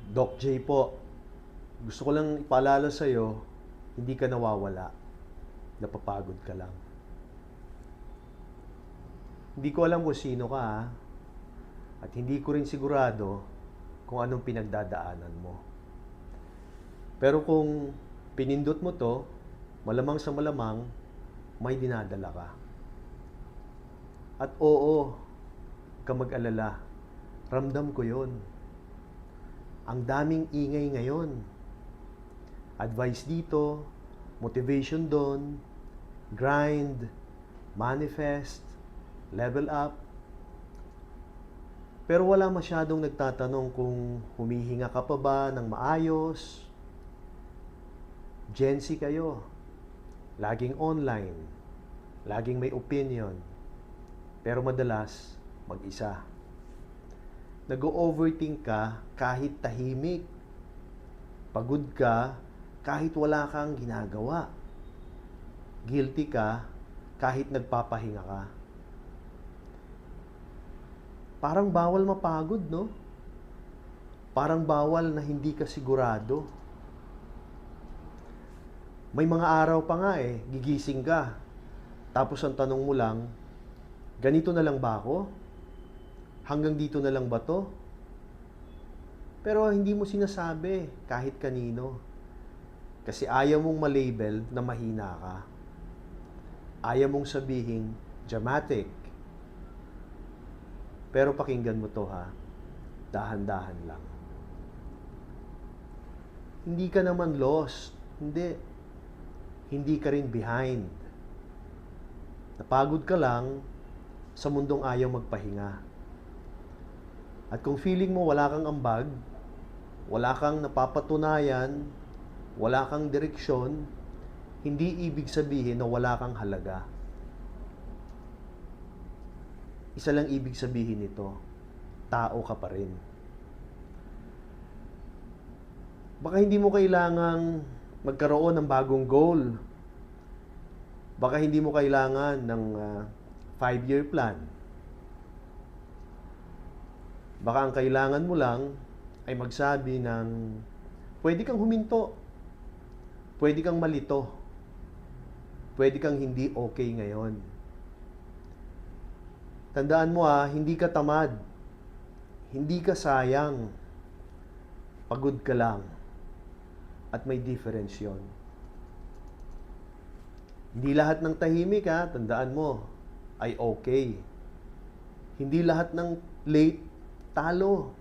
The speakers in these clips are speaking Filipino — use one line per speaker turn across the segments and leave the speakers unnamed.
Doc J po, gusto ko lang ipaalala sa'yo, hindi ka nawawala. Napapagod ka lang. Hindi ko alam kung sino ka ha, at hindi ko rin sigurado kung anong pinagdadaanan mo. Pero kung pinindot mo to, malamang sa malamang, may dinadala ka. At oo, huwag ka mag-alala. Ramdam ko yon. Ang daming ingay ngayon. Advice dito, motivation doon, grind, manifest, level up. Pero wala masyadong nagtatanong kung humihinga ka pa ba ng maayos. Gen Z kayo. Laging online. Laging may opinion. Pero madalas, mag-isa. Nag-overthink ka kahit tahimik. Pagod ka kahit wala kang ginagawa. Guilty ka kahit nagpapahinga ka. Parang bawal mapagod, no? Parang bawal na hindi ka sigurado. May mga araw pa nga gigising ka. Tapos ang tanong mo lang, ganito na lang ba ako? Hanggang dito na lang ba to? Pero hindi mo sinasabi kahit kanino. Kasi ayaw mong malabel na mahina ka. Ayaw mong sabihin dramatic. Pero pakinggan mo to ha. Dahan-dahan lang. Hindi ka naman lost. Hindi. Hindi ka rin behind. Napagod ka lang sa mundong ayaw magpahinga. At kung feeling mo wala kang ambag, wala kang napapatunayan, wala kang direksyon, hindi ibig sabihin na wala kang halaga. Isa lang ibig sabihin nito, tao ka pa rin. Baka hindi mo kailangang magkaroon ng bagong goal. Baka hindi mo kailangan ng 5-year plan. Baka ang kailangan mo lang ay magsabi ng pwede kang huminto, pwede kang malito, pwede kang hindi okay ngayon. Tandaan mo hindi ka tamad, hindi ka sayang, pagod ka lang, at may difference yon. Hindi lahat ng tahimik tandaan mo, ay okay. Hindi lahat ng late, talo.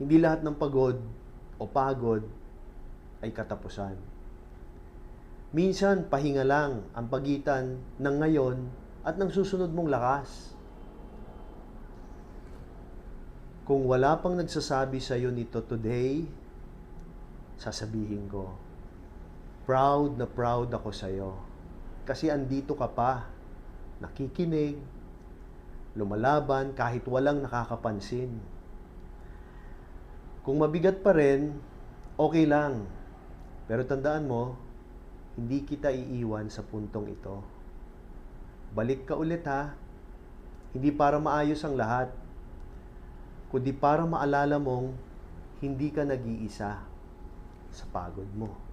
Hindi lahat ng pagod o pagod ay katapusan. Minsan, pahinga lang ang pagitan ng ngayon at ng susunod mong lakas. Kung wala pang nagsasabi sa iyo nito today, sasabihin ko, proud na proud ako sa iyo. Kasi andito ka pa, nakikinig, lumalaban kahit walang nakakapansin. Kung mabigat pa rin, okay lang. Pero tandaan mo, hindi kita iiwan sa puntong ito. Balik ka ulit Hindi para maayos ang lahat, kundi para maalala mong hindi ka nag-iisa sa pagod mo.